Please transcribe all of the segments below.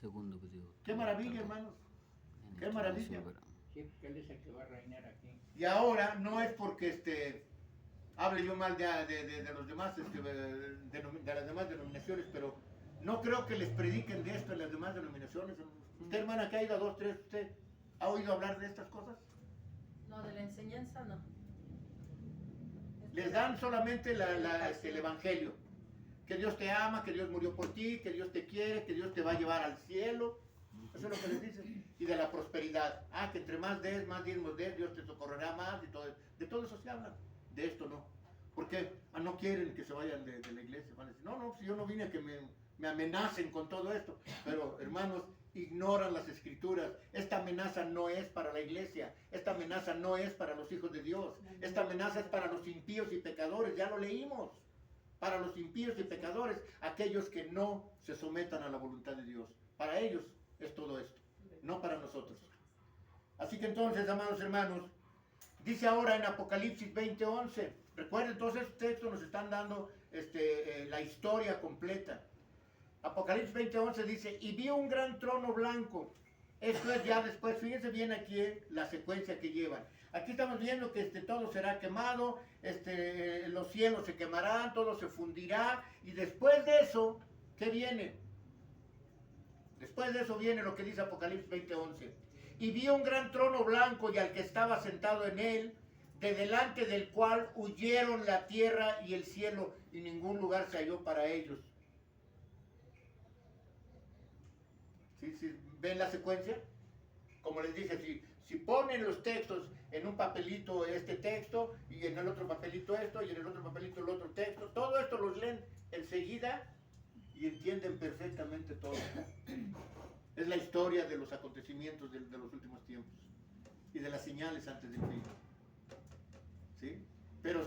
Segundo video. Qué maravilla, hermanos. Qué maravilla. Sí, porque Él es el que va a reinar aquí. Y ahora no es porque hable yo mal de los demás, de las demás denominaciones, pero no creo que les prediquen de esto en las demás denominaciones. Usted, hermana, que ha ido a 2, 3, ¿usted ha oído hablar de estas cosas? No, de la enseñanza no. Les dan solamente el evangelio. Que Dios te ama, que Dios murió por ti, que Dios te quiere, que Dios te va a llevar al cielo. Eso es lo que les dicen. Y de la prosperidad. Que entre más des, más diezmos des, Dios te socorrerá más. Y todo. De todo eso se habla. De esto no. ¿Por qué? No quieren que se vayan de la iglesia. Van a decir, no, si yo no vine a que me amenacen con todo esto. Pero, hermanos, ignoran las escrituras. Esta amenaza no es para la iglesia. Esta amenaza no es para los hijos de Dios. Esta amenaza es para los impíos y pecadores. Ya lo leímos. Para los impíos y pecadores, aquellos que no se sometan a la voluntad de Dios. Para ellos es todo esto, no para nosotros. Así que entonces, amados hermanos, dice ahora en Apocalipsis 20:11, recuerden, todos estos textos nos están dando la historia completa. Apocalipsis 20:11 dice, y vi un gran trono blanco. Esto es ya después, fíjense bien aquí la secuencia que llevan. Aquí estamos viendo que todo será quemado, los cielos se quemarán, todo se fundirá, y después de eso, ¿qué viene? Después de eso viene lo que dice Apocalipsis 20:11. Y vi un gran trono blanco y al que estaba sentado en él, de delante del cual huyeron la tierra y el cielo, y ningún lugar se halló para ellos. ¿Sí? ¿Ven la secuencia? Como les dije, si ponen los textos en un papelito este texto, y en el otro papelito esto, y en el otro papelito el otro texto, todo esto los leen enseguida y entienden perfectamente todo. Es la historia de los acontecimientos de los últimos tiempos y de las señales antes del fin. ¿Sí? Pero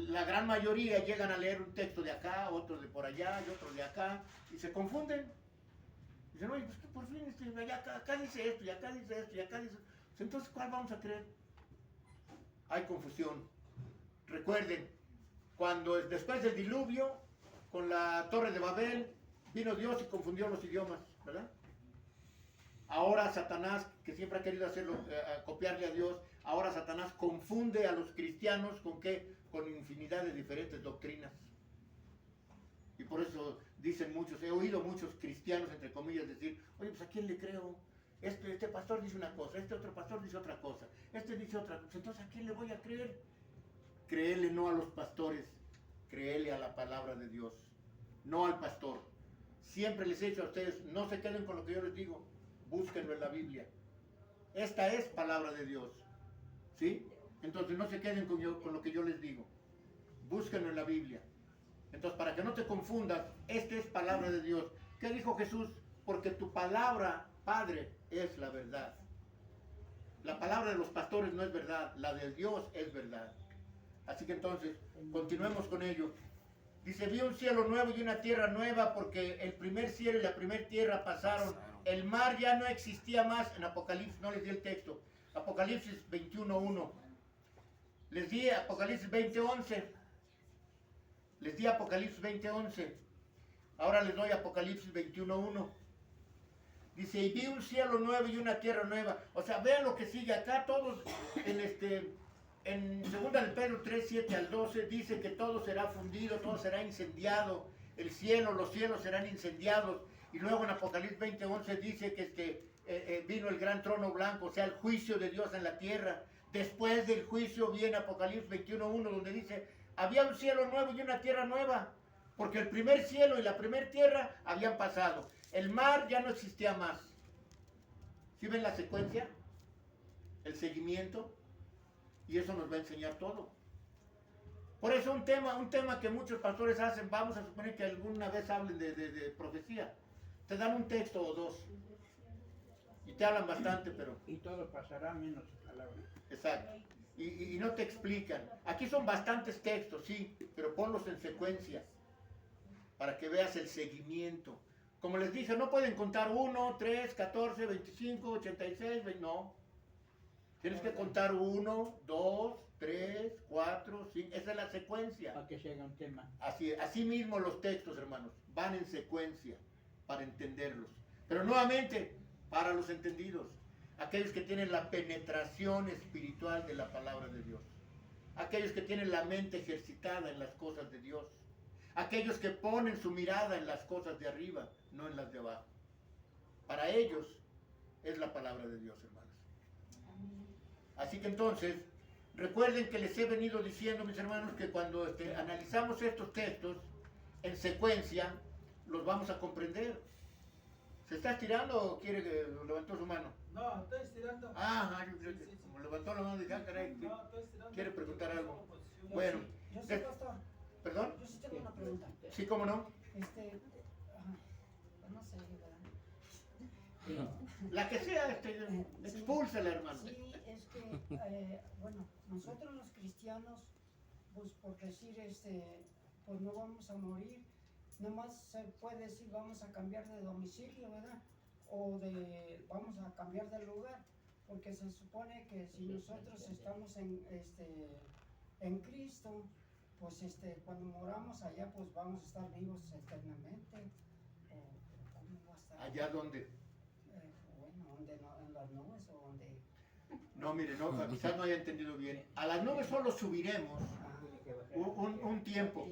la gran mayoría llegan a leer un texto de acá, otro de por allá, y otro de acá, y se confunden. Dicen, oye, pues que por fin acá dice esto, y acá dice esto, y acá dice... Entonces, ¿cuál vamos a creer? Hay confusión. Recuerden, cuando después del diluvio, con la torre de Babel, vino Dios y confundió los idiomas, ¿verdad? Ahora Satanás, que siempre ha querido hacerlo, copiarle a Dios, ahora Satanás confunde a los cristianos ¿con qué? Con infinidad de diferentes doctrinas. Y por eso dicen muchos, he oído muchos cristianos, entre comillas, decir, oye, pues ¿a quién le creo? Este pastor dice una cosa, este otro pastor dice otra cosa, este dice otra cosa, entonces ¿a quién le voy a creer? Créele no a los pastores, créele a la palabra de Dios, no al pastor. Siempre les he dicho a ustedes, no se queden con lo que yo les digo, búsquenlo en la Biblia. Esta es palabra de Dios, ¿sí? Entonces no se queden con lo que yo les digo, búsquenlo en la Biblia. Entonces, para que no te confundas, esta es palabra de Dios. ¿Qué dijo Jesús? Porque tu palabra, Padre, es la verdad. La palabra de los pastores no es verdad, la de Dios es verdad. Así que entonces, continuemos con ello. Dice, vi un cielo nuevo y una tierra nueva, porque el primer cielo y la primera tierra pasaron. El mar ya no existía más. En Apocalipsis, no les di el texto. Apocalipsis 21:1. Les di Apocalipsis 20:11. Les di Apocalipsis 20:11. Ahora les doy Apocalipsis 21:1. Dice, y vi un cielo nuevo y una tierra nueva. O sea, vean lo que sigue acá. Todos en 2 de Pedro 3:7-12 dice que todo será fundido, todo será incendiado. El cielo, los cielos serán incendiados. Y luego en Apocalipsis 20:11 dice que vino el gran trono blanco, o sea, el juicio de Dios en la tierra. Después del juicio viene Apocalipsis 21:1, donde dice, había un cielo nuevo y una tierra nueva, porque el primer cielo y la primera tierra habían pasado. El mar ya no existía más. ¿Sí ven la secuencia? El seguimiento. Y eso nos va a enseñar todo. Por eso un tema que muchos pastores hacen, vamos a suponer que alguna vez hablen de profecía. Te dan un texto o dos. Y te hablan bastante, pero... Y todo pasará menos su palabra. Exacto. Y no te explican. Aquí son bastantes textos, sí, pero ponlos en secuencia para que veas el seguimiento. Como les dije, no pueden contar 1, 3, 14, 25, 86, 20, no. Tienes que contar 1, 2, 3, 4, 5. Esa es la secuencia. Para que se haga un tema. Así mismo los textos, hermanos, van en secuencia para entenderlos. Pero nuevamente, para los entendidos, aquellos que tienen la penetración espiritual de la palabra de Dios, aquellos que tienen la mente ejercitada en las cosas de Dios, aquellos que ponen su mirada en las cosas de arriba, no en las de abajo. Para ellos es la palabra de Dios, hermanos. Así que entonces, recuerden que les he venido diciendo, mis hermanos, que cuando analizamos estos textos en secuencia, los vamos a comprender. ¿Se está estirando o quiere que levantó su mano? No, estoy estirando. Yo creo que Sí, sí. como levantó la mano, dije, caray, No, estoy estirando. ¿quiere preguntar algo? Posición. Bueno, Yo sí, pastor. ¿perdón? Yo sí tengo una pregunta. Sí, cómo no. No sé, ¿verdad? La que sea, expúlsela, hermano. Sí, es que, bueno, nosotros los cristianos, pues por decir, pues no vamos a morir, nomás se puede decir vamos a cambiar de domicilio, ¿verdad? O vamos a cambiar de lugar, porque se supone que si nosotros estamos en Cristo, pues cuando moramos allá, pues vamos a estar vivos eternamente. O ¿cómo va a estar? ¿Allá dónde? Bueno, ¿dónde no, en las nubes o donde? No, mire, no, quizás no haya entendido bien. A las nubes solo subiremos un tiempo.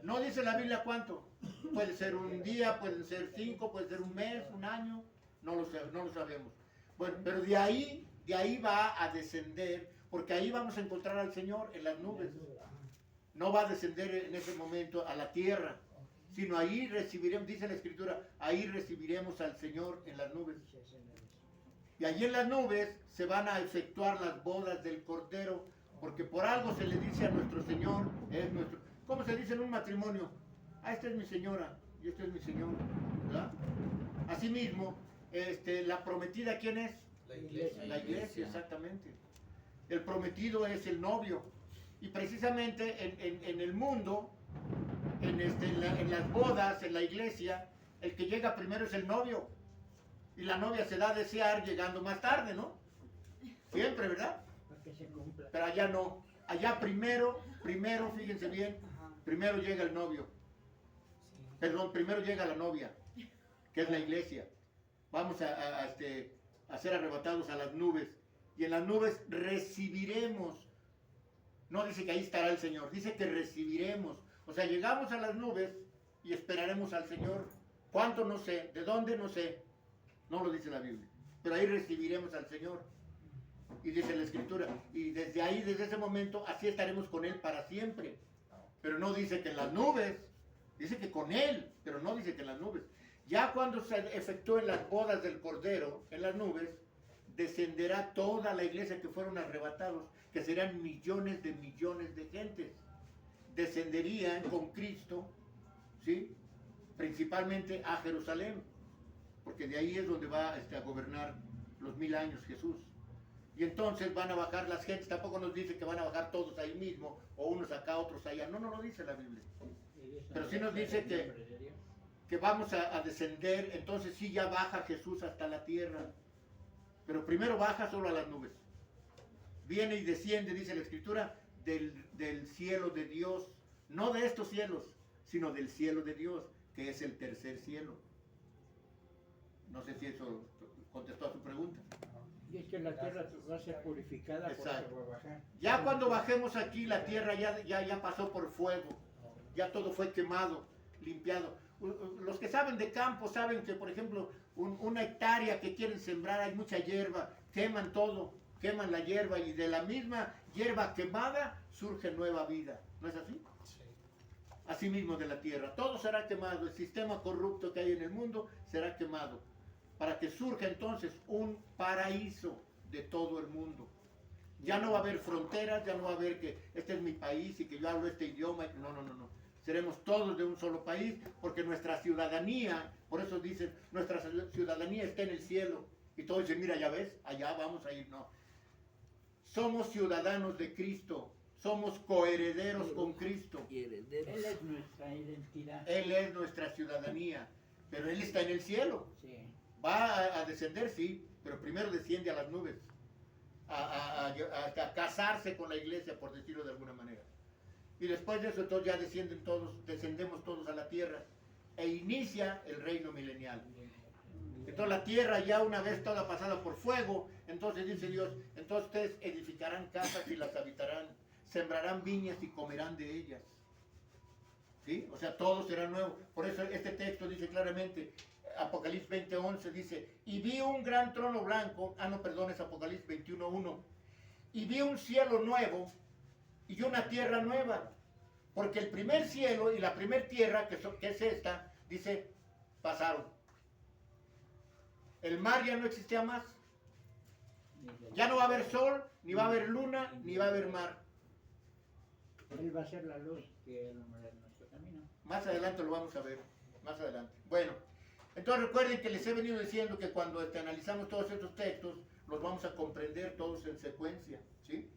No dice la Biblia cuánto. Puede ser un día, pueden ser 5, puede ser un mes, un año. No lo sabemos. Bueno, pero de ahí va a descender, porque ahí vamos a encontrar al Señor en las nubes. No va a descender en ese momento a la tierra, sino ahí recibiremos, dice la Escritura, ahí recibiremos al Señor en las nubes. Y allí en las nubes se van a efectuar las bodas del Cordero, porque por algo se le dice a nuestro Señor, ¿cómo se dice en un matrimonio? Esta es mi señora y este es mi señor, ¿verdad? Asimismo, la prometida, ¿quién es? La iglesia, exactamente. El prometido es el novio. Y precisamente en el mundo, en las bodas, en la iglesia, el que llega primero es el novio. Y la novia se da a desear llegando más tarde, ¿no? Siempre, ¿verdad? Para que se cumpla. Pero allá no. Allá primero, fíjense bien, primero llega el novio. Perdón, primero llega la novia, que es la iglesia. Vamos a ser arrebatados a las nubes. Y en las nubes recibiremos. No dice que ahí estará el Señor, dice que recibiremos. O sea, llegamos a las nubes y esperaremos al Señor. ¿Cuánto? No sé. ¿De dónde? No sé. No lo dice la Biblia. Pero ahí recibiremos al Señor. Y dice la Escritura. Y desde ahí, desde ese momento, así estaremos con Él para siempre. Pero no dice que en las nubes. Dice que con Él, pero no dice que en las nubes. Ya cuando se efectúen las bodas del Cordero en las nubes, descenderá toda la iglesia que fueron arrebatados, que serán millones de gentes. Descenderían con Cristo, ¿sí? Principalmente a Jerusalén, porque de ahí es donde va a gobernar los 1000 años Jesús. Y entonces van a bajar las gentes, tampoco nos dice que van a bajar todos ahí mismo, o unos acá, otros allá, no lo dice la Biblia. Pero sí nos dice que vamos a descender, entonces sí ya baja Jesús hasta la tierra, pero primero baja solo a las nubes. Viene y desciende, dice la Escritura, del cielo de Dios, no de estos cielos, sino del cielo de Dios, que es el tercer cielo. No sé si eso contestó a su pregunta. Y es que la tierra va a ser purificada, Exacto. porque va a bajar. Ya cuando bajemos aquí, la tierra ya pasó por fuego, ya todo fue quemado, limpiado. Los que saben de campo saben que, por ejemplo, una hectárea que quieren sembrar, hay mucha hierba, queman todo, queman la hierba y de la misma hierba quemada surge nueva vida. ¿No es así? Sí. Así mismo de la tierra. Todo será quemado, el sistema corrupto que hay en el mundo será quemado, para que surja entonces un paraíso de todo el mundo. Ya no va a haber fronteras, ya no va a haber que este es mi país y que yo hablo este idioma. No. Seremos todos de un solo país, porque nuestra ciudadanía, por eso dicen, nuestra ciudadanía está en el cielo. Y todos dicen, mira, ya ves, allá vamos a ir. No. Somos ciudadanos de Cristo, somos coherederos con Cristo. Él es nuestra identidad. Él es nuestra ciudadanía, pero Él está en el cielo. Sí. Va a descender, sí, pero primero desciende a las nubes, a casarse con la iglesia, por decirlo de alguna manera. Y después de eso, entonces ya descendemos todos a la tierra, e inicia el reino milenial. Entonces la tierra ya una vez toda pasada por fuego, entonces dice Dios, entonces ustedes edificarán casas y las habitarán, sembrarán viñas y comerán de ellas. ¿Sí? O sea, todo será nuevo. Por eso este texto dice claramente, Apocalipsis 20:11 dice, y vi un gran trono blanco, es Apocalipsis 21:1, y vi un cielo nuevo y una tierra nueva, porque el primer cielo y la primer tierra, que es esta, dice, pasaron. El mar ya no existía más, ya no va a haber sol, ni va a haber luna, ni va a haber mar. Él va a ser la luz que alumbra nuestro camino. Más adelante lo vamos a ver, más adelante. Bueno, entonces recuerden que les he venido diciendo que cuando analizamos todos estos textos, los vamos a comprender todos en secuencia, ¿sí?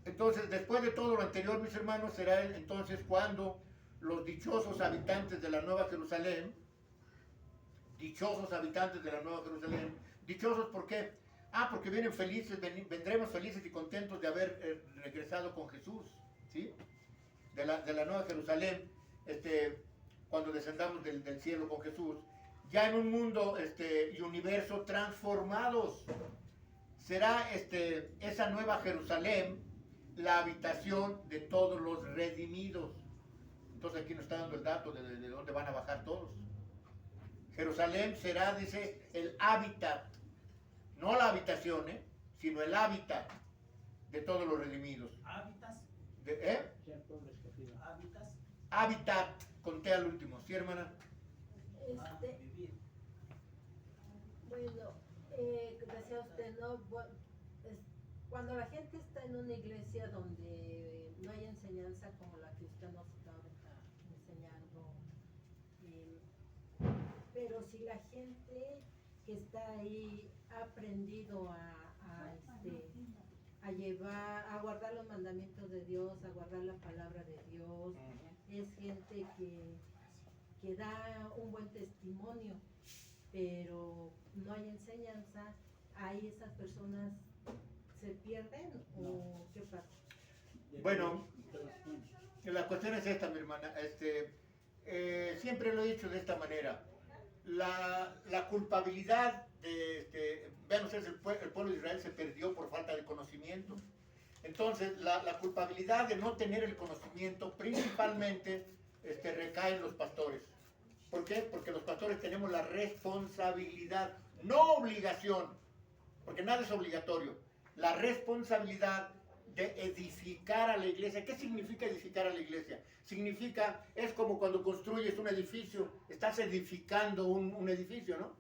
Entonces, después de todo lo anterior, mis hermanos, será entonces cuando los dichosos habitantes de la Nueva Jerusalén, dichosos ¿por qué? Porque vienen felices, vendremos felices y contentos de haber regresado con Jesús, ¿sí? De la Nueva Jerusalén, cuando descendamos del cielo con Jesús, ya en un mundo y universo transformados. Será esa Nueva Jerusalén la habitación de todos los redimidos. Entonces aquí nos está dando el dato de dónde van a bajar todos. Jerusalén será, dice, el hábitat, no la habitación, sino el hábitat de todos los redimidos. Hábitats. Ser pueblo escogido. Hábitats. Hábitat, conté al último, ¿sí, hermana? Vivir. Bueno, decía usted, ¿no? Cuando la gente está en una iglesia donde no hay enseñanza como la que usted nos está ahorita enseñando, pero si la gente que está ahí ha aprendido a llevar, a guardar los mandamientos de Dios, a guardar la palabra de Dios, es gente que da un buen testimonio, pero no hay enseñanza, ahí esas personas se pierden o qué pasa. Bueno, la cuestión es esta, mi hermana. Siempre lo he dicho de esta manera. La culpabilidad vean ustedes, el pueblo de Israel se perdió por falta de conocimiento. Entonces, la culpabilidad de no tener el conocimiento principalmente recae en los pastores. ¿Por qué? Porque los pastores tenemos la responsabilidad, no obligación, porque nada es obligatorio, la responsabilidad de edificar a la iglesia. ¿Qué significa edificar a la iglesia? Es como cuando construyes un edificio, estás edificando un edificio, ¿no?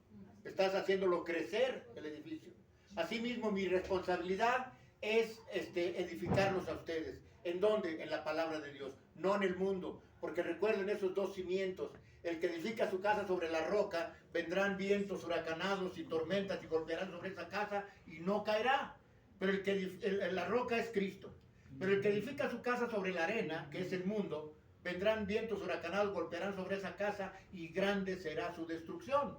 Estás haciéndolo crecer el edificio. Asimismo, mi responsabilidad es edificarlos a ustedes. ¿En dónde? En la palabra de Dios, no en el mundo. Porque recuerden esos dos cimientos. El que edifica su casa sobre la roca, vendrán vientos huracanados y tormentas y golpearán sobre esa casa y no caerá. Pero la roca es Cristo. Pero el que edifica su casa sobre la arena, que es el mundo, vendrán vientos huracanados, golpearán sobre esa casa y grande será su destrucción.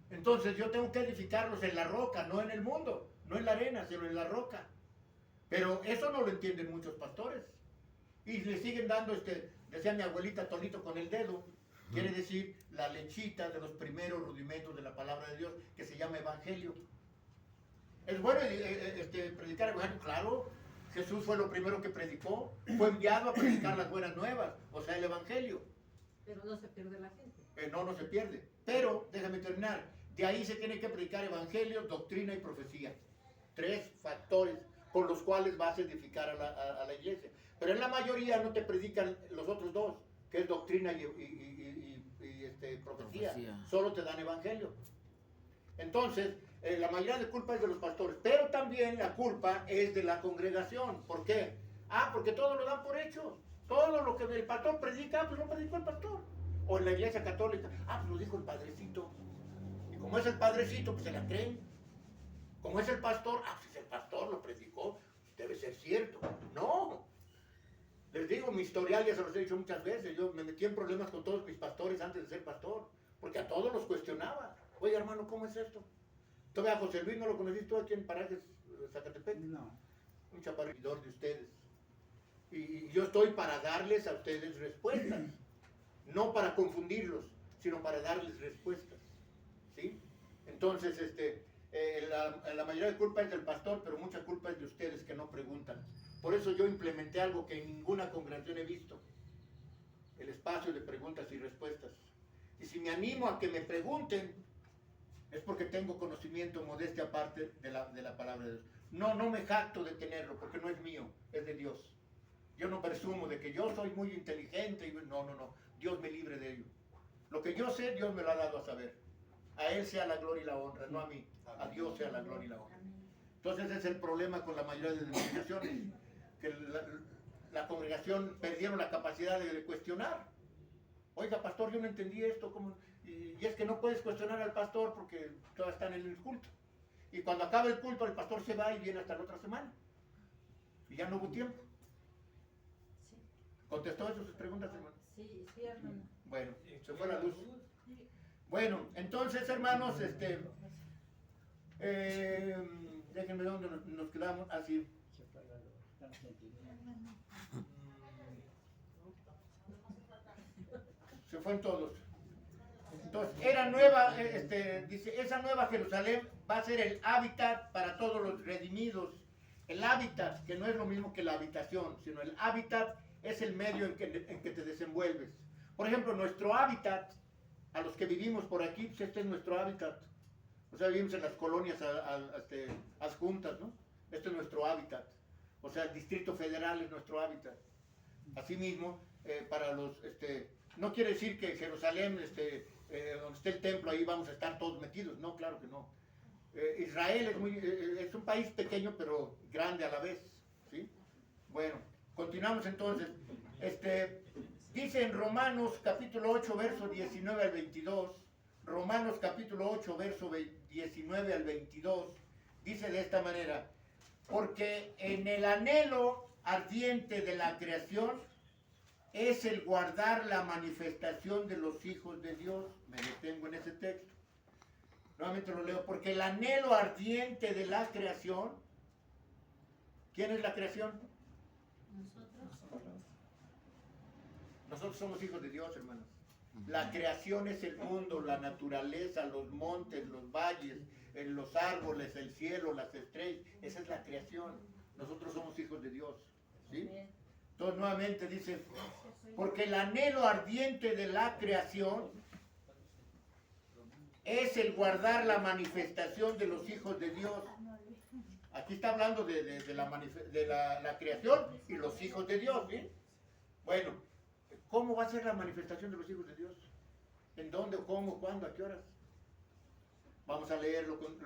Entonces yo tengo que edificarlos en la roca, no en el mundo, no en la arena, sino en la roca. Pero eso no lo entienden muchos pastores. Y le siguen dando, decía mi abuelita, tonito con el dedo. Quiere decir la lechita de los primeros rudimentos de la palabra de Dios, que se llama evangelio. ¿Es bueno predicar el evangelio? Claro, Jesús fue lo primero que predicó, fue enviado a predicar las buenas nuevas, o sea, el evangelio. Pero no se pierde la gente. No se pierde. Pero, déjame terminar, de ahí se tiene que predicar evangelio, doctrina y profecía. 3 factores con los cuales vas a edificar a la iglesia. Pero en la mayoría no te predican los otros 2, que es doctrina y profecía. Solo te dan evangelio. Entonces, la mayoría de culpa es de los pastores, pero también la culpa es de la congregación. ¿Por qué? Porque todo lo dan por hecho. Todo lo que el pastor predica, pues lo predicó el pastor. O en la iglesia católica, pues lo dijo el padrecito. Y como es el padrecito, pues se la creen. Como es el pastor, pues el pastor lo predicó, debe ser cierto. No. Les digo, mi historial ya se los he dicho muchas veces. Yo me metí en problemas con todos mis pastores antes de ser pastor, porque a todos los cuestionaba. Oye, hermano, ¿cómo es esto? Todavía a José Luis no lo conociste tú aquí en Parajes, Zacatepec. No. Un chaparridor de ustedes. Y yo estoy para darles a ustedes respuestas. No para confundirlos, sino para darles respuestas. ¿Sí? Entonces, la mayoría de culpa es del pastor, pero mucha culpa es de ustedes que no preguntan. Por eso yo implementé algo que en ninguna congregación he visto: el espacio de preguntas y respuestas. Y si me animo a que me pregunten, es porque tengo conocimiento, modestia aparte de la palabra de Dios. No me jacto de tenerlo, porque no es mío, es de Dios. Yo no presumo de que yo soy muy inteligente. No. Dios me libre de ello. Lo que yo sé, Dios me lo ha dado a saber. A Él sea la gloria y la honra, no a mí. A Dios sea la gloria y la honra. Entonces ese es el problema con la mayoría de denominaciones, que la congregación perdieron la capacidad de cuestionar. Oiga, pastor, yo no entendí esto. ¿Cómo? Y es que no puedes cuestionar al pastor porque todos están en el culto. Y cuando acaba el culto, el pastor se va y viene hasta la otra semana. Y ya no hubo tiempo. Sí, ¿Contestó eso sus preguntas, hermano? sí, sí, hermano. Bueno, se fue la luz. Bueno, entonces, hermanos, déjenme ver dónde nos quedamos. Así. Se fue la luz. Estamos en tinieblas. Se fueron todos. Entonces, era nueva, dice, esa nueva Jerusalén va a ser el hábitat para todos los redimidos. El hábitat, que no es lo mismo que la habitación, sino el hábitat es el medio en que te desenvuelves. Por ejemplo, nuestro hábitat, a los que vivimos por aquí, pues este es nuestro hábitat. O sea, vivimos en las colonias adjuntas, ¿no? Este es nuestro hábitat. O sea, el Distrito Federal es nuestro hábitat. Asimismo, para los, no quiere decir que Jerusalén, donde esté el templo, ahí vamos a estar todos metidos. No, claro que no. Israel es un país pequeño, pero grande a la vez, ¿sí? Bueno, continuamos entonces. Dice en Romanos capítulo 8, verso 19 al 22, Romanos capítulo 8, verso 19 al 22, dice de esta manera: porque en el anhelo ardiente de la creación es el guardar la manifestación de los hijos de Dios. Me detengo en ese texto. Nuevamente lo leo. Porque el anhelo ardiente de la creación, ¿quién es la creación? Nosotros somos hijos de Dios, hermanos. La creación es el mundo, la naturaleza, los montes, los valles, los árboles, el cielo, las estrellas. Esa es la creación. Nosotros somos hijos de Dios, ¿sí? Entonces nuevamente dice, porque el anhelo ardiente de la creación es el guardar la manifestación de los hijos de Dios. Aquí está hablando de la creación y los hijos de Dios, ¿sí? Bueno, ¿cómo va a ser la manifestación de los hijos de Dios? ¿En dónde, cómo, cuándo, a qué horas? Vamos a leerlo con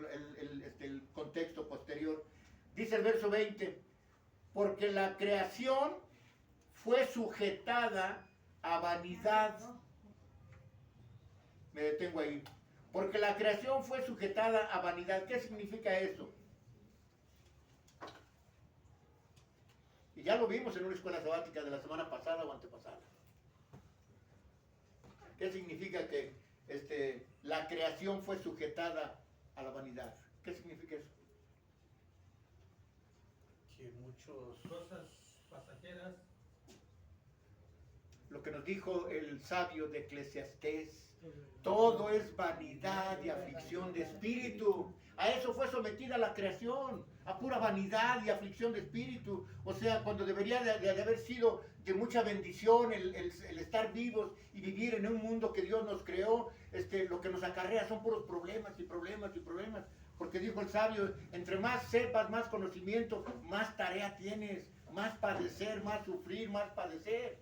el contexto posterior. Dice el verso 20, porque la creación fue sujetada a vanidad. Me detengo ahí. Porque la creación fue sujetada a vanidad. ¿Qué significa eso? Y ya lo vimos en una escuela sabática de la semana pasada o antepasada. ¿Qué significa que la creación fue sujetada a la vanidad? ¿Qué significa eso? Que muchas cosas pasajeras. Lo que nos dijo el sabio de Eclesiastés, todo es vanidad y aflicción de espíritu. A eso fue sometida la creación, a pura vanidad y aflicción de espíritu. O sea, cuando debería de haber sido de mucha bendición el estar vivos y vivir en un mundo que Dios nos creó, lo que nos acarrea son puros problemas y problemas y problemas. Porque dijo el sabio, entre más sepas, más conocimiento, más tarea tienes, más padecer, más sufrir, más padecer.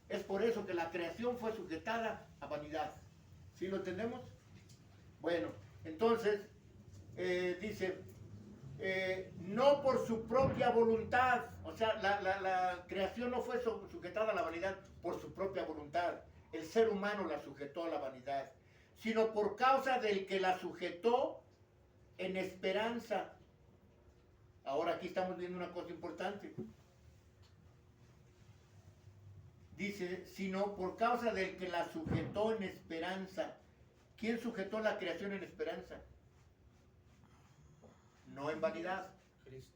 Es por eso que la creación fue sujetada a vanidad. ¿Sí lo entendemos? Bueno, entonces, dice, no por su propia voluntad. O sea, la creación no fue sujetada a la vanidad por su propia voluntad. El ser humano la sujetó a la vanidad, sino por causa del que la sujetó en esperanza. Ahora aquí estamos viendo una cosa importante. Dice, sino por causa del que la sujetó en esperanza. ¿Quién sujetó la creación en esperanza? No en vanidad. Cristo.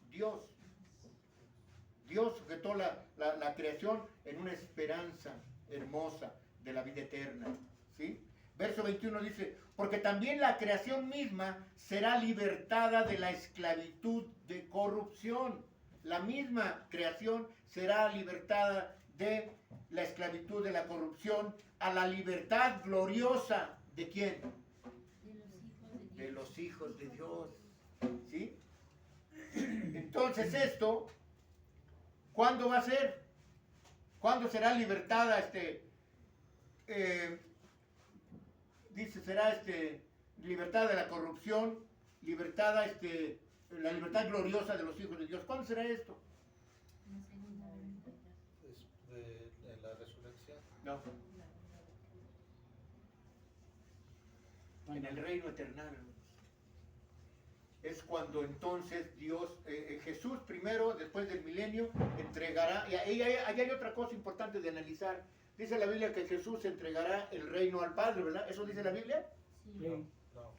Dios. Dios sujetó la creación en una esperanza hermosa de la vida eterna, ¿sí? Verso 21 dice, porque también la creación misma será libertada de la esclavitud de corrupción. La misma creación será libertada de la esclavitud de la corrupción a la libertad gloriosa. ¿De quién? De los hijos de Dios. ¿Sí? Entonces esto, ¿cuándo va a ser? ¿Cuándo será libertada dice, será libertad de la corrupción, libertada la libertad gloriosa de los hijos de Dios? ¿Cuándo será esto? De la resurrección. No. En el reino eternal. Es cuando entonces Dios, Jesús primero, después del milenio, entregará, y ahí hay otra cosa importante de analizar. Dice la Biblia que Jesús entregará el reino al Padre, ¿verdad? ¿Eso dice la Biblia? Sí. No.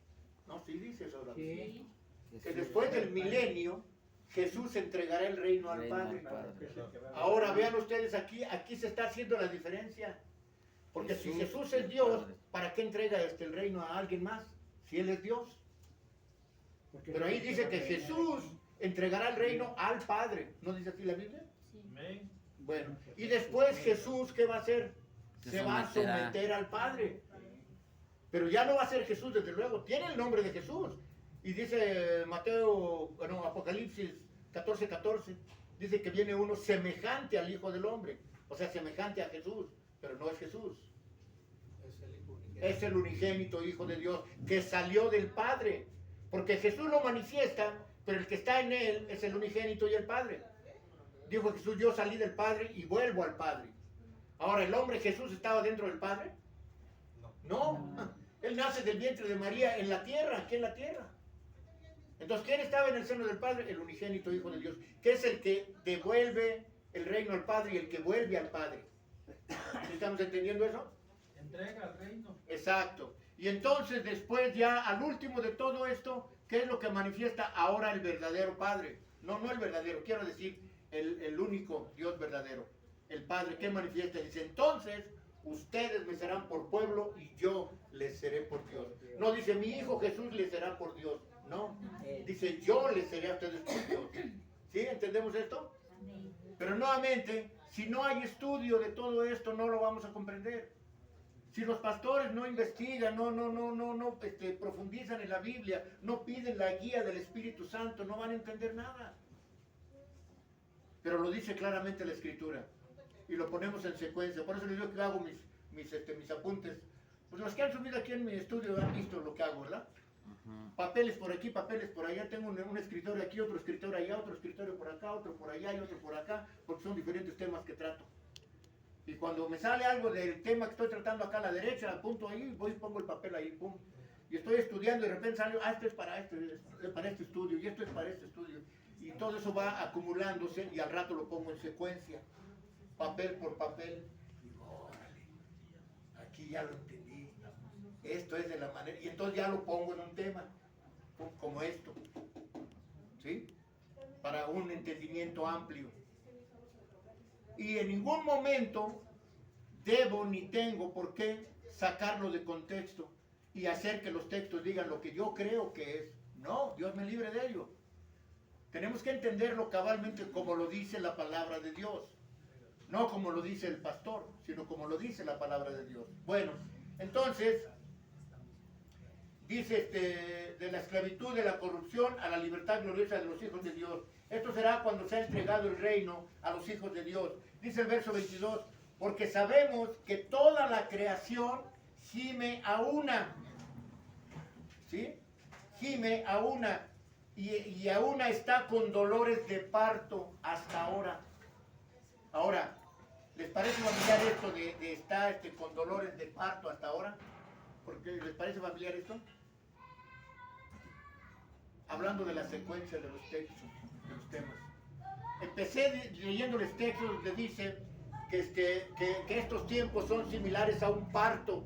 No, sí dice eso. La Biblia. Sí. Que después del milenio, Jesús entregará el reino al Reino Padre. al Padre. Ahora vean ustedes aquí se está haciendo la diferencia. Porque si Jesús es Dios, ¿para qué entrega el reino a alguien más? Si Él es Dios. Pero ahí dice que Jesús entregará el reino al Padre. ¿No dice así la Biblia? Amén. Bueno, y después Jesús, ¿qué va a hacer? Se va a someter al Padre. Pero ya no va a ser Jesús, desde luego. Tiene el nombre de Jesús. Y dice Apocalipsis 14:14, dice que viene uno semejante al Hijo del Hombre. O sea, semejante a Jesús, pero no es Jesús. Es el Hijo unigénito. Es el unigénito Hijo de Dios que salió del Padre. Porque Jesús lo manifiesta, pero el que está en Él es el unigénito y el Padre. Dijo Jesús, yo salí del Padre y vuelvo al Padre. Ahora, ¿el hombre Jesús estaba dentro del Padre? No. Él nace del vientre de María en la tierra, aquí en la tierra. Entonces, ¿quién estaba en el seno del Padre? El unigénito Hijo de Dios, que es el que devuelve el reino al Padre y el que vuelve al Padre. ¿Sí estamos entendiendo eso? Entrega al reino. Exacto. Y entonces después ya al último de todo esto, ¿qué es lo que manifiesta ahora el verdadero Padre? No el verdadero, quiero decir el único Dios verdadero. El Padre, ¿qué manifiesta? Dice, entonces ustedes me serán por pueblo y yo les seré por Dios. No dice, mi hijo Jesús les será por Dios. No, dice, yo les seré a ustedes por Dios. ¿Sí? ¿Entendemos esto? Pero nuevamente, si no hay estudio de todo esto, no lo vamos a comprender. Si los pastores no investigan, no profundizan en la Biblia, no piden la guía del Espíritu Santo, no van a entender nada. Pero lo dice claramente la Escritura. Y lo ponemos en secuencia. Por eso les digo que hago mis apuntes. Pues los que han subido aquí en mi estudio han visto lo que hago, ¿verdad? Papeles por aquí, papeles por allá. Tengo un escritorio aquí, otro escritorio allá, otro escritorio por acá, otro por allá y otro por acá, porque son diferentes temas que trato. Y cuando me sale algo del tema que estoy tratando acá a la derecha, apunto ahí, voy y pongo el papel ahí, pum. Y estoy estudiando y de repente sale, esto es para este estudio, y esto es para este estudio. Y todo eso va acumulándose y al rato lo pongo en secuencia, papel por papel. Digo, órale, aquí ya lo entendí. Esto es de la manera, y entonces ya lo pongo en un tema, como esto. ¿Sí? Para un entendimiento amplio. Y en ningún momento debo ni tengo por qué sacarlo de contexto y hacer que los textos digan lo que yo creo que es. No, Dios me libre de ello. Tenemos que entenderlo cabalmente como lo dice la palabra de Dios. No como lo dice el pastor, sino como lo dice la palabra de Dios. Bueno, entonces, dice de la esclavitud, de la corrupción, a la libertad gloriosa de los hijos de Dios. Esto será cuando se ha entregado el reino a los hijos de Dios. Dice el verso 22, porque sabemos que toda la creación gime a una. ¿Sí? Gime a una. Y a una está con dolores de parto hasta ahora. Ahora, ¿les parece familiar esto de estar con dolores de parto hasta ahora? ¿Por qué les parece familiar esto? Hablando de la secuencia de los textos, de los temas. Empecé leyéndoles textos donde dice que estos tiempos son similares a un parto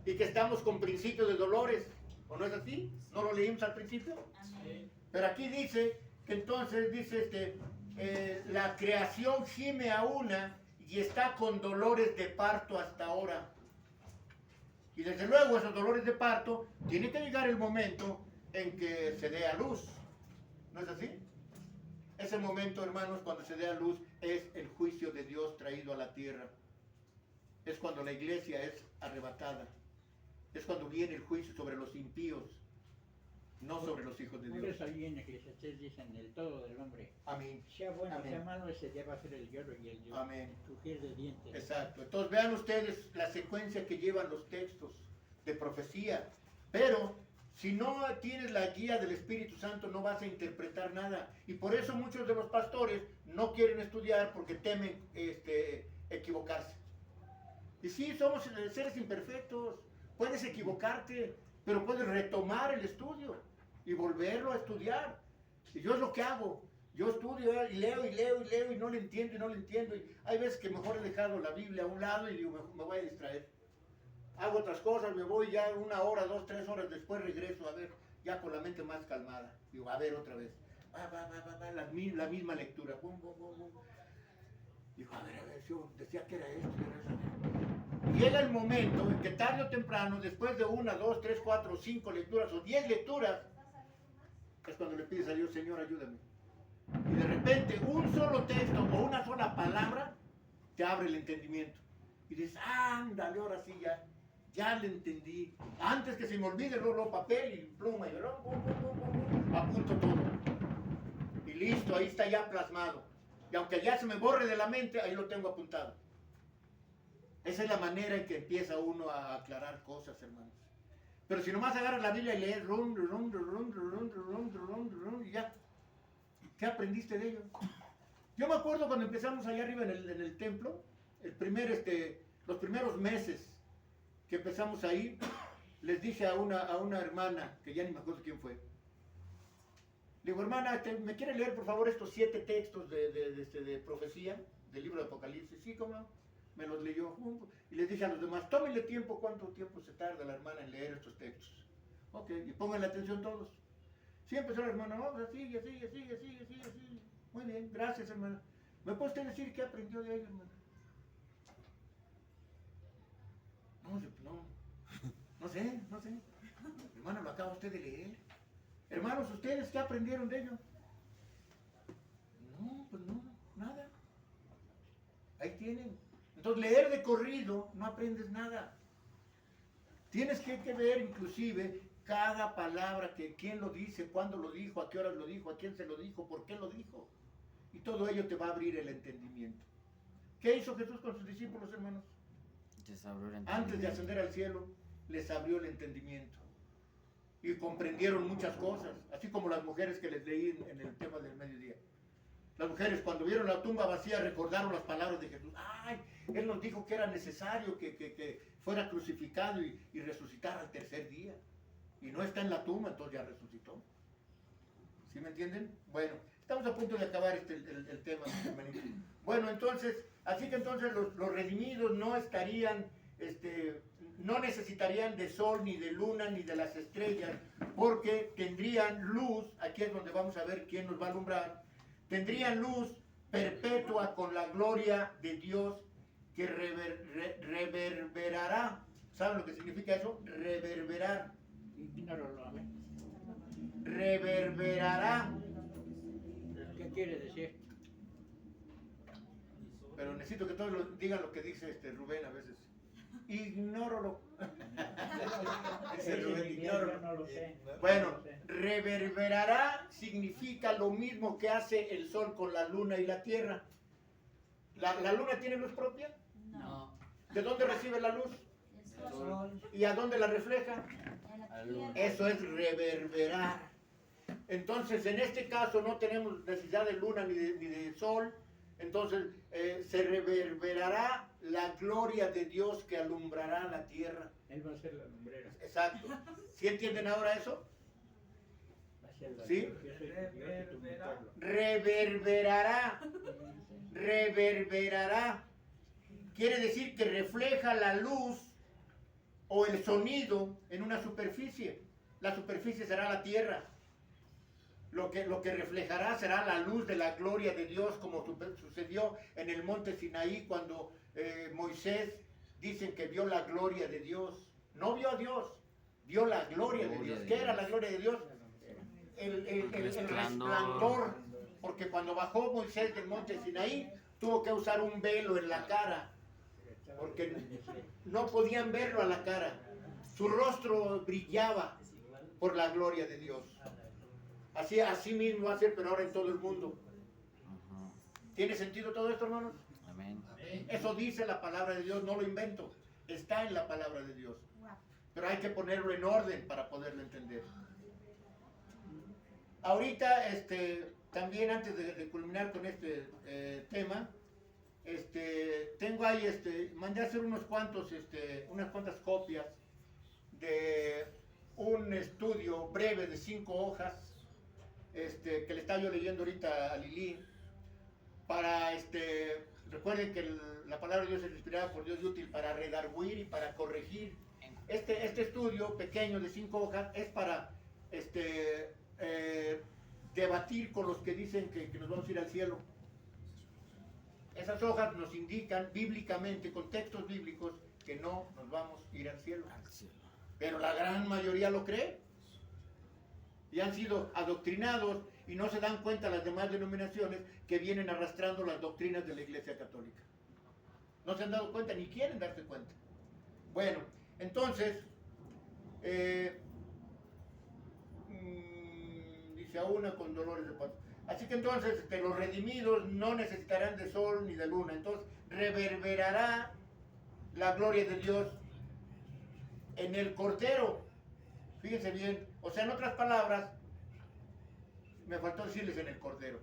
y que estamos con principios de dolores. ¿O no es así? ¿No lo leímos al principio? Sí. Pero aquí dice que entonces dice la creación gime a una y está con dolores de parto hasta ahora. Y desde luego esos dolores de parto, tiene que llegar el momento en que se dé a luz. ¿No es así? Ese momento, hermanos, cuando se dé a luz, es el juicio de Dios traído a la tierra. Es cuando la iglesia es arrebatada. Es cuando viene el juicio sobre los impíos, no sobre los hijos de Por Dios. eso ahí en Eclesiastés dicen el todo del hombre. Amén. Sea bueno, Amén. sea malo, ese día va a ser el lloro y el Amén. crujir de dientes. Exacto. Entonces vean ustedes la secuencia que llevan los textos de profecía. Pero si no tienes la guía del Espíritu Santo no vas a interpretar nada. Y por eso muchos de los pastores no quieren estudiar porque temen equivocarse. Y sí, somos seres imperfectos. Puedes equivocarte, pero puedes retomar el estudio y volverlo a estudiar. Y yo es lo que hago. Yo estudio y leo y leo y leo y no le entiendo y no le entiendo. Y hay veces que mejor he dejado la Biblia a un lado y digo, me voy a distraer. Hago otras cosas, me voy ya 1 hora, 2, 3 horas después regreso a ver, ya con la mente más calmada. Digo, a ver otra vez. La misma lectura. Bum, bum, bum, bum. Digo, a ver, yo decía que era esto. Y llega el momento en que tarde o temprano, después de 1, 2, 3, 4, 5 lecturas o 10 lecturas, es cuando le pides a Dios, Señor, ayúdame. Y de repente un solo texto o una sola palabra te abre el entendimiento. Y dices, ándale, ahora sí ya le entendí. Antes que se me olvide, luego papel y pluma y apunto todo. Y listo, ahí está ya plasmado. Y aunque ya se me borre de la mente, ahí lo tengo apuntado. Esa es la manera en que empieza uno a aclarar cosas, hermanos. Pero si nomás agarras la Biblia y lees, y ya. ¿Qué aprendiste de ello? Yo me acuerdo cuando empezamos allá arriba en el templo, los primeros meses que empezamos ahí, les dije a una hermana, que ya ni me acuerdo quién fue, le digo, hermana, ¿me quiere leer por favor estos 7 textos de profecía del libro de Apocalipsis? Sí, ¿cómo no? Me los leyó. Y les dije a los demás, tómenle tiempo, ¿cuánto tiempo se tarda la hermana en leer estos textos? Ok, y pónganle atención todos. Sí, empezó la hermana, no, pues así. Muy bien, gracias, hermana. ¿Me puede usted decir qué aprendió de ello, hermana? No sé. Hermana, lo acaba usted de leer. Hermanos, ¿ustedes qué aprendieron de ello? No, pues no, nada. Ahí tienen. Entonces, leer de corrido no aprendes nada. Tienes que ver inclusive cada palabra, que quién lo dice, cuándo lo dijo, a qué horas lo dijo, a quién se lo dijo, por qué lo dijo. Y todo ello te va a abrir el entendimiento. ¿Qué hizo Jesús con sus discípulos, hermanos? Antes de ascender al cielo, les abrió el entendimiento. Y comprendieron muchas cosas, así como las mujeres que les leí en el tema del mediodía. Las mujeres cuando vieron la tumba vacía recordaron las palabras de Jesús. ¡Ay! Él nos dijo que era necesario que fuera crucificado y resucitar al 3er día. Y no está en la tumba, entonces ya resucitó. ¿Sí me entienden? Bueno, estamos a punto de acabar el tema. Bueno, entonces, así que entonces los redimidos no estarían, no necesitarían de sol, ni de luna, ni de las estrellas, porque tendrían luz. Aquí es donde vamos a ver quién nos va a alumbrar. Tendrían luz perpetua con la gloria de Dios que reverberará. ¿Saben lo que significa eso? Reverberar. Ignóralo, amén. Reverberará. ¿Qué quiere decir? Pero necesito que todos digan lo que dice Rubén a veces. Ignóralo. Dice Rubén, Yo ignóralo. no lo sé. Bueno, No lo sé. reverberará significa lo mismo que hace el sol con la luna y la tierra. ¿La luna tiene luz propia? No. ¿De dónde recibe la luz? El sol. ¿Y a dónde la refleja? En la tierra. Eso es reverberar. Entonces, en este caso no tenemos necesidad de luna ni de sol. Entonces, se reverberará la gloria de Dios que alumbrará la tierra. Él va a ser la lumbrera. Exacto. ¿Sí entienden ahora eso? Va a ser la ¿Sí? Yo soy tu Dios y tú mi pueblo. Reverberará. Reverberará. Quiere decir que refleja la luz o el sonido en una superficie. La superficie será la tierra. Lo que reflejará será la luz de la gloria de Dios, como sucedió en el monte Sinaí cuando Moisés dicen que vio la gloria de Dios. No vio a Dios, vio la gloria de Dios. ¿Qué era la gloria de Dios? El resplandor. Porque cuando bajó Moisés del monte Sinaí, tuvo que usar un velo en la cara, porque no podían verlo a la cara. Su rostro brillaba por la gloria de Dios. Así mismo va a ser, pero ahora en todo el mundo. ¿Tiene sentido todo esto, hermanos? Amén. Eso dice la palabra de Dios, no lo invento. Está en la palabra de Dios. Pero hay que ponerlo en orden para poderlo entender. Ahorita, también antes de culminar con este tema, tengo ahí, mandé a hacer unas cuantas copias de un estudio breve de 5 hojas, que le estaba yo leyendo ahorita a Lili, para, recuerden que la palabra de Dios es inspirada por Dios y útil para redarguir y para corregir. Este estudio pequeño de 5 hojas es para, debatir con los que dicen que nos vamos a ir al cielo. Esas hojas nos indican bíblicamente, con textos bíblicos, que no nos vamos a ir al cielo. Pero la gran mayoría lo cree. Y han sido adoctrinados y no se dan cuenta las demás denominaciones que vienen arrastrando las doctrinas de la Iglesia Católica. No se han dado cuenta ni quieren darse cuenta. Bueno, entonces, dice a una con dolores de parto. Así que entonces los redimidos no necesitarán de sol ni de luna. Entonces reverberará la gloria de Dios en el Cordero. Fíjense bien. O sea, en otras palabras, me faltó decirles en el Cordero.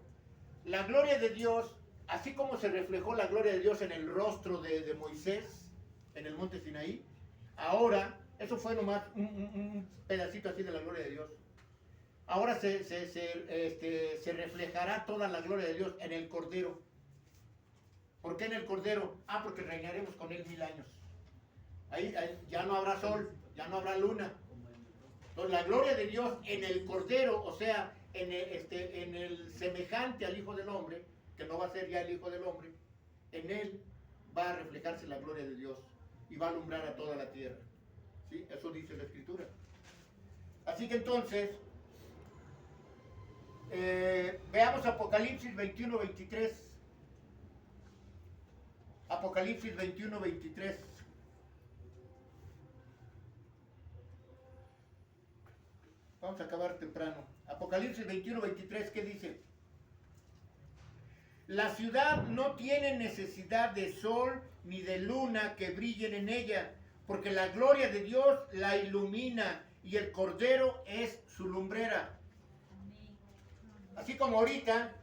La gloria de Dios, así como se reflejó la gloria de Dios en el rostro de Moisés, en el monte Sinaí, ahora, eso fue nomás un pedacito así de la gloria de Dios. Ahora se reflejará toda la gloria de Dios en el Cordero. ¿Por qué en el Cordero? Porque reinaremos con Él 1000 años. Ahí ya no habrá sol, ya no habrá luna. Entonces la gloria de Dios en el Cordero, o sea, en el semejante al Hijo del Hombre, que no va a ser ya el Hijo del Hombre, en Él va a reflejarse la gloria de Dios y va a alumbrar a toda la tierra. ¿Sí? Eso dice la Escritura. Así que entonces, veamos Apocalipsis 21-23. Apocalipsis 21-23. Vamos a acabar temprano. Apocalipsis 21-23, ¿qué dice? La ciudad no tiene necesidad de sol ni de luna que brillen en ella, porque la gloria de Dios la ilumina y el Cordero es su lumbrera. Así como ahorita,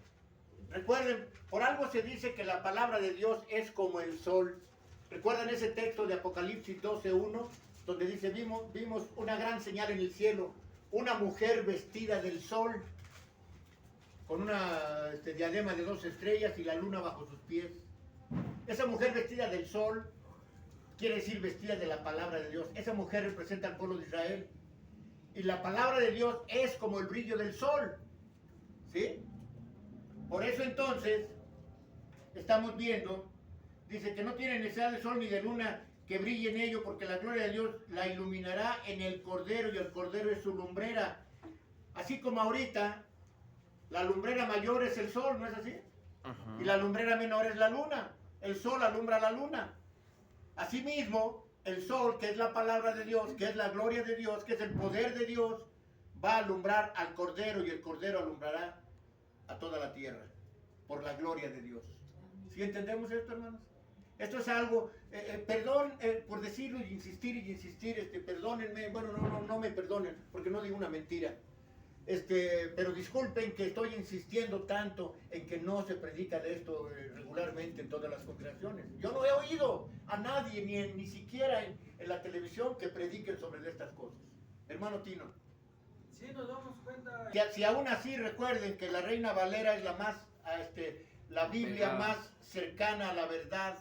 recuerden, por algo se dice que la palabra de Dios es como el sol. ¿Recuerdan ese texto de Apocalipsis 12:1? Donde dice, vimos una gran señal en el cielo, una mujer vestida del sol, con una diadema de 2 estrellas y la luna bajo sus pies. Esa mujer vestida del sol quiere decir vestida de la palabra de Dios. Esa mujer representa al pueblo de Israel. Y la palabra de Dios es como el brillo del sol. ¿Sí? Por eso entonces, estamos viendo, dice que no tiene necesidad de sol ni de luna que brille en ello, porque la gloria de Dios la iluminará en el Cordero, y el Cordero es su lumbrera. Así como ahorita, la lumbrera mayor es el sol, ¿no es así? Y la lumbrera menor es la luna. El sol alumbra la luna. Asimismo, el sol, que es la palabra de Dios, que es la gloria de Dios, que es el poder de Dios, va a alumbrar al Cordero, y el Cordero alumbrará a toda la tierra por la gloria de Dios. ¿Sí entendemos esto, hermanos? Esto es algo, perdón por decirlo y insistir, perdónenme, bueno, no me perdonen, porque no digo una mentira. Pero disculpen que estoy insistiendo tanto en que no se predica de esto regularmente en todas las congregaciones. Yo no he oído a nadie, ni siquiera en la televisión, que prediquen sobre estas cosas. Hermano Tino. Sí, nos damos cuenta. Si aún así recuerden que la Reina Valera es la Biblia más cercana a la verdad,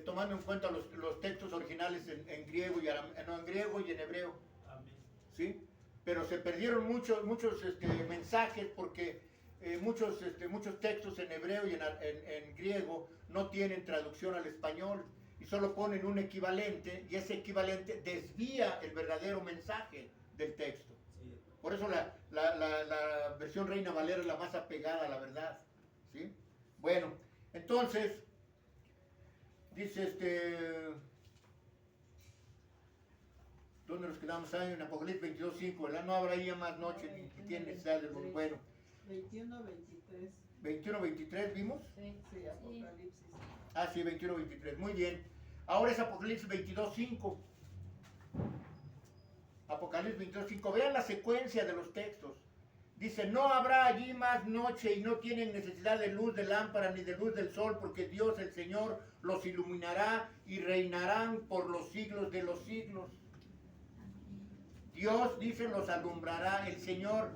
tomando en cuenta los textos originales en griego y en griego y en hebreo. Amén. ¿Sí? Pero se perdieron muchos mensajes, porque muchos textos en hebreo y en griego no tienen traducción al español. y solo ponen un equivalente, y ese equivalente desvía el verdadero mensaje del texto. Sí. Por eso la versión Reina Valera es la más apegada a la verdad, ¿sí? Bueno, entonces, dice ¿dónde nos quedamos ahí? En Apocalipsis 22:5, ¿verdad? No habrá ya más noche ni tiene necesidad de luz. Bueno, 21-23. 21:23, ¿vimos? Sí. Sí, Apocalipsis. Ah, sí, 21:23, muy bien. Ahora es Apocalipsis 22:5. Apocalipsis 22:5, vean la secuencia de los textos. Dice, no habrá allí más noche y no tienen necesidad de luz de lámpara ni de luz del sol, porque Dios el Señor los iluminará y reinarán por los siglos de los siglos. Dios, dice, los alumbrará el Señor,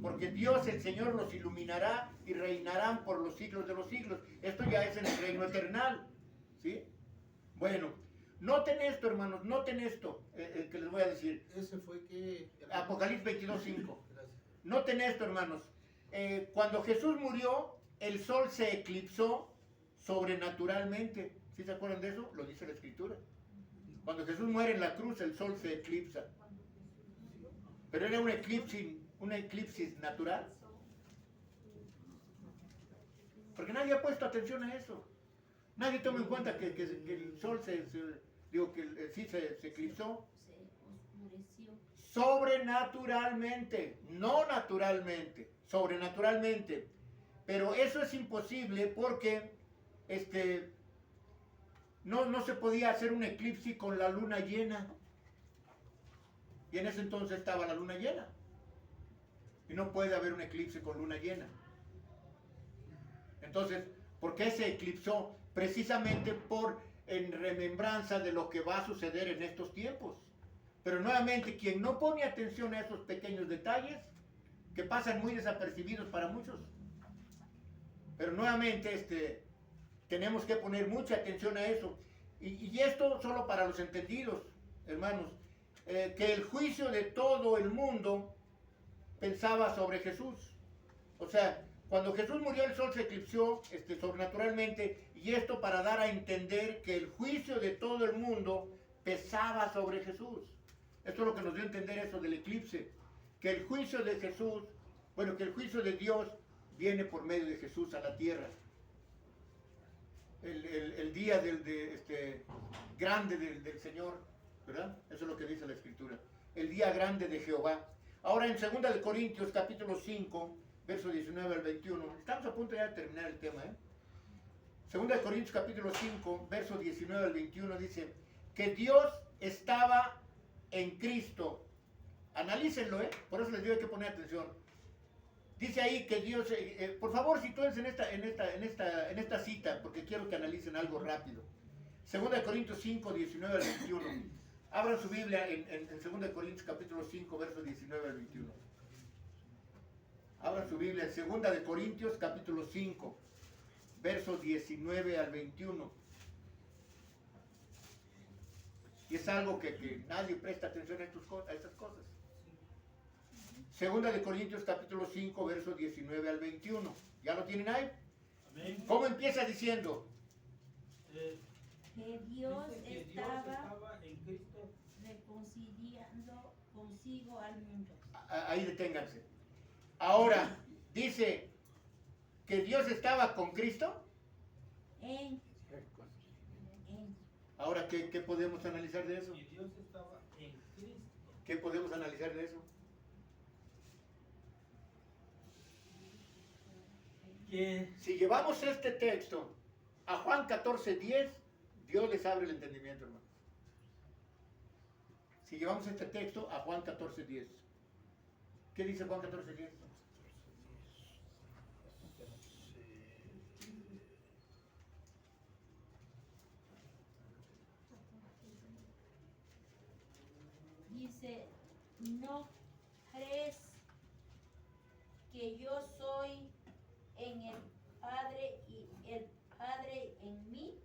porque Dios el Señor los iluminará y reinarán por los siglos de los siglos. Esto ya es en el reino eternal, ¿sí? Bueno, noten esto, hermanos, noten esto que les voy a decir. Ese fue que... Apocalipsis 22:5. Gracias. Noten esto, hermanos. Cuando Jesús murió, el sol se eclipsó sobrenaturalmente. ¿Sí se acuerdan de eso? Lo dice la Escritura. Cuando Jesús muere en la cruz, el sol se eclipsa. Pero era un eclipsis natural. Porque nadie ha puesto atención a eso. Nadie toma en cuenta que el sol sí se eclipsó. Se oscureció. Sobrenaturalmente, no naturalmente, sobrenaturalmente. Pero eso es imposible porque no se podía hacer un eclipse con la luna llena. Y en ese entonces estaba la luna llena. Y no puede haber un eclipse con luna llena. Entonces, ¿por qué se eclipsó? Precisamente en remembranza de lo que va a suceder en estos tiempos. Pero nuevamente, quien no pone atención a esos pequeños detalles, que pasan muy desapercibidos para muchos. Pero nuevamente, tenemos que poner mucha atención a eso. Y esto solo para los entendidos, hermanos. Que el juicio de todo el mundo pensaba sobre Jesús. O sea, cuando Jesús murió, el sol se eclipsó sobrenaturalmente, y esto para dar a entender que el juicio de todo el mundo pesaba sobre Jesús. Esto es lo que nos dio a entender eso del eclipse, que el juicio de Jesús, que el juicio de Dios viene por medio de Jesús a la tierra. El día grande del Señor, ¿verdad? Eso es lo que dice la Escritura. El día grande de Jehová. Ahora en 2 de Corintios capítulo 5, verso 19 al 21. Estamos a punto ya de terminar el tema, 2 de Corintios capítulo 5, verso 19 al 21 dice que Dios estaba en Cristo. Analícenlo, por eso les digo que poner atención. Dice ahí que Dios, por favor, sitúense en esta cita, porque quiero que analicen algo rápido. 2 de Corintios 5, 19 al 21. Abran su Biblia en 2 de Corintios capítulo 5, verso 19 al 21. Abran su Biblia en 2 de Corintios capítulo 5, verso 19 al 21. Y es algo que nadie presta atención a estas cosas. 2 de Corintios capítulo 5, verso 19 al 21. ¿Ya lo tienen ahí? Amén. ¿Cómo empieza diciendo? Que Dios Dice que estaba en Cristo. reconciliando consigo al mundo. Ahí deténganse. Ahora, dice que Dios estaba con Cristo. En. Ahora, ¿qué podemos analizar de eso? Y Dios estaba en Cristo. ¿Qué podemos analizar de eso? Que Si llevamos este texto a Juan 14:10, Dios les abre el entendimiento, hermano. Si llevamos este texto a Juan 14:10. ¿Qué dice Juan 14:10? Dice, ¿no crees que yo soy en el Padre y el Padre en mí?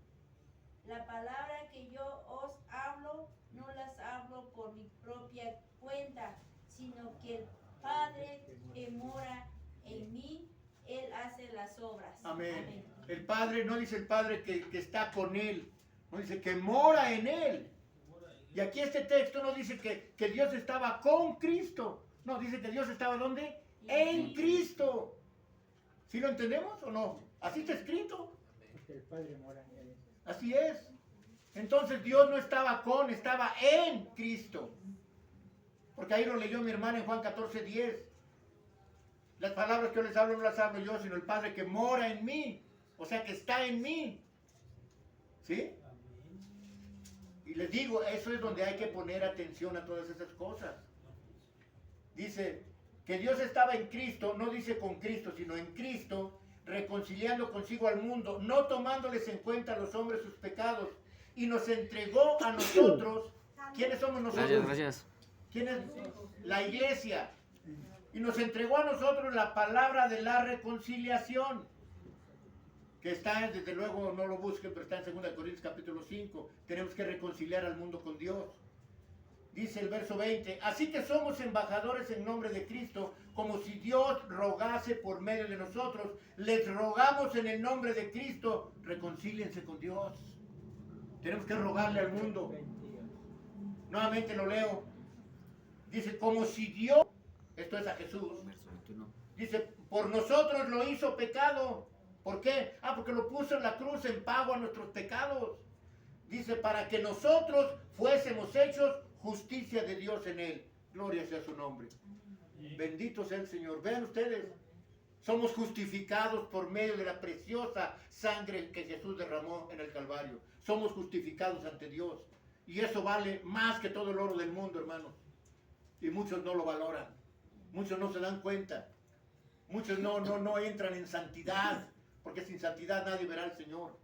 La palabra que yo os hablo, no las hablo por mi propia cuenta, sino que el Padre que mora en mí, Él hace las obras. Amén. El Padre, no dice el Padre que está con Él, No dice que mora en él. Y aquí este texto no dice que Dios estaba con Cristo. No, dice que Dios estaba ¿dónde? En Cristo. ¿Sí lo entendemos o no? Así está escrito. Porque el Padre mora en él. Así es. Entonces Dios no estaba con, estaba en Cristo. Porque ahí lo leyó mi hermana en Juan 14:10. Las palabras que yo les hablo no las hablo yo, sino el Padre que mora en mí. O sea que está en mí. ¿Sí? Y les digo, eso es donde hay que poner atención a todas esas cosas. Dice que Dios estaba en Cristo, no dice con Cristo, sino en Cristo, reconciliando consigo al mundo, no tomándoles en cuenta a los hombres sus pecados, y nos entregó a nosotros. ¿Quiénes somos nosotros? Gracias. ¿Quién es? La iglesia. Y nos entregó a nosotros la palabra de la reconciliación. Que está, desde luego, no lo busquen, pero está en 2 Corintios capítulo 5. Tenemos que reconciliar al mundo con Dios. Dice el verso 20, así que somos embajadores en nombre de Cristo, como si Dios rogase por medio de nosotros. Les rogamos en el nombre de Cristo, reconcíliense con Dios. Tenemos que rogarle al mundo. Nuevamente lo leo. Dice, como si Dios, esto es a Jesús, Verso 21. dice, por nosotros lo hizo pecado. ¿Por qué? Porque lo puso en la cruz en pago a nuestros pecados. Dice, para que nosotros fuésemos hechos justicia de Dios en él. Gloria sea su nombre. Bendito sea el Señor. Vean ustedes, somos justificados por medio de la preciosa sangre que Jesús derramó en el Calvario. Somos justificados ante Dios. Y eso vale más que todo el oro del mundo, hermanos. Y muchos no lo valoran. Muchos no se dan cuenta. Muchos no entran en santidad. Porque sin santidad nadie verá al Señor.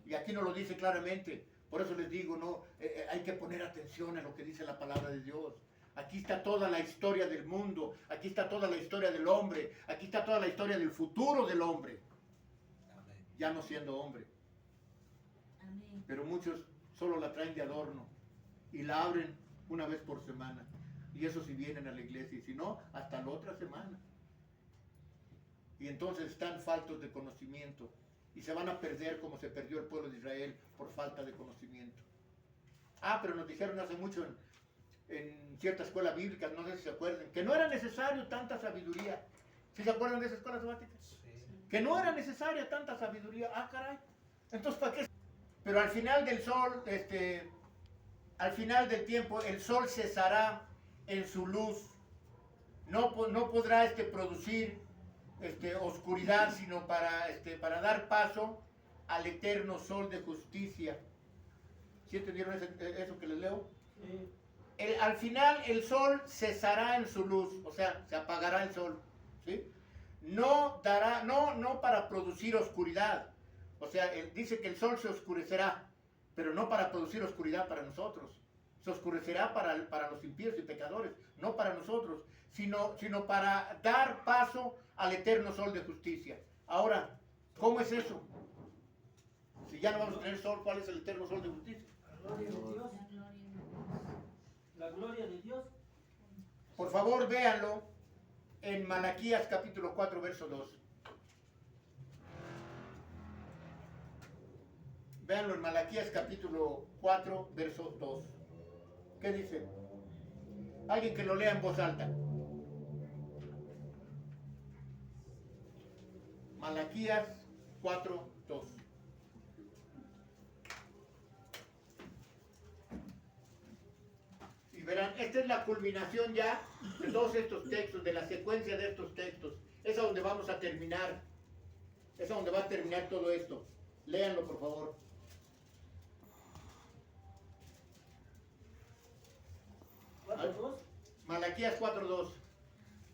Y aquí nos lo dice claramente. Por eso les digo, hay que poner atención a lo que dice la palabra de Dios. Aquí está toda la historia del mundo. Aquí está toda la historia del hombre. Aquí está toda la historia del futuro del hombre. Ya no siendo hombre. Amén. Pero muchos solo la traen de adorno. Y la abren una vez por semana. Y eso si vienen a la iglesia. Y si no, hasta la otra semana. Y entonces están faltos de conocimiento. Y se van a perder como se perdió el pueblo de Israel por falta de conocimiento. Pero nos dijeron hace mucho en cierta escuela bíblica, no sé si se acuerdan, que no era necesario tanta sabiduría. ¿Sí se acuerdan de esa escuela sabática? Que no era necesaria tanta sabiduría. Caray. Entonces, ¿para qué? Pero al final del sol, al final del tiempo, el sol cesará en su luz. No podrá producir oscuridad, sino para dar paso al eterno sol de justicia. ¿Sí entendieron eso que les leo? Al final el sol cesará en su luz, o sea, se apagará el sol, ¿sí? No para producir oscuridad, o sea, dice que el sol se oscurecerá, pero no para producir oscuridad para nosotros. Se oscurecerá para los impíos y pecadores, no para nosotros, sino para dar paso al eterno sol de justicia. Ahora, ¿cómo es eso? Si ya no vamos a tener sol, ¿cuál es el eterno sol de justicia? La gloria de Dios. La gloria de Dios. Por favor, véanlo en Malaquías capítulo 4, verso 2. Véanlo en Malaquías capítulo 4, verso 2. ¿Qué dice? Alguien que lo lea en voz alta. Malaquías 4, 2. Y verán, esta es la culminación ya de todos estos textos, de la secuencia de estos textos. Es a donde vamos a terminar. Es a donde va a terminar todo esto. Léanlo, por favor. Malaquías 4:2.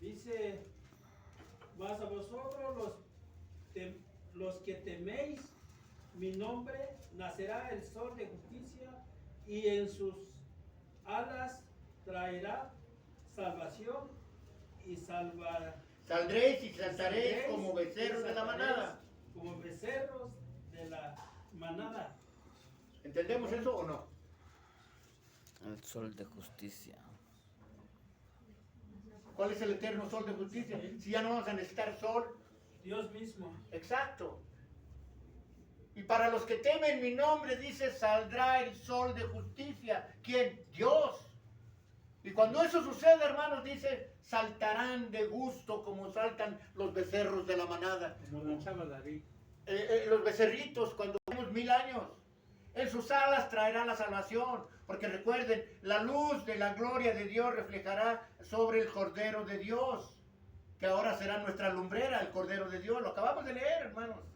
Dice, mas a vosotros los que teméis mi nombre, nacerá el sol de justicia, y en sus alas traerá salvación, y Saldréis y saltaréis como becerros de la manada. Como becerros de la manada. ¿Entendemos eso o no? El sol de justicia. ¿Cuál es el eterno sol de justicia? Si ya no vamos a necesitar sol. Dios mismo. Exacto. Y para los que temen mi nombre, dice, saldrá el sol de justicia. ¿Quién? Dios. Y cuando eso sucede, hermanos, dice, saltarán de gusto como saltan los becerros de la manada. Como danzaba David. Los becerritos cuando tenemos 1000 años. En sus alas traerá la salvación. Porque recuerden, la luz de la gloria de Dios reflejará sobre el Cordero de Dios, que ahora será nuestra lumbrera, el Cordero de Dios. Lo acabamos de leer, hermanos.